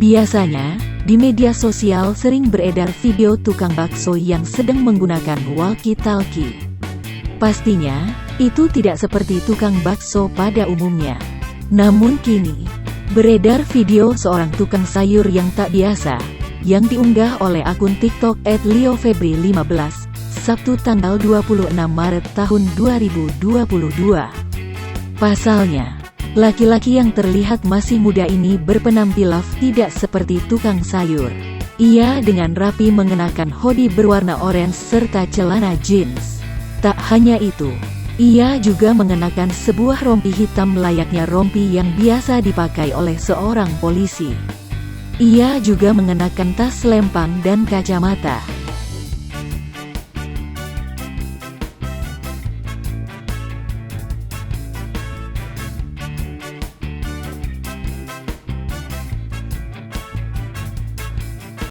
Biasanya, di media sosial sering beredar video tukang bakso yang sedang menggunakan walkie-talkie. Pastinya, itu tidak seperti tukang bakso pada umumnya. Namun kini, beredar video seorang tukang sayur yang tak biasa, yang diunggah oleh akun TikTok @leofebri15, Sabtu tanggal 26 Maret tahun 2022. Pasalnya, laki-laki yang terlihat masih muda ini berpenampilan tidak seperti tukang sayur. Ia dengan rapi mengenakan hoodie berwarna oranye serta celana jeans. Tak hanya itu, ia juga mengenakan sebuah rompi hitam layaknya rompi yang biasa dipakai oleh seorang polisi. Ia juga mengenakan tas lempang dan kacamata.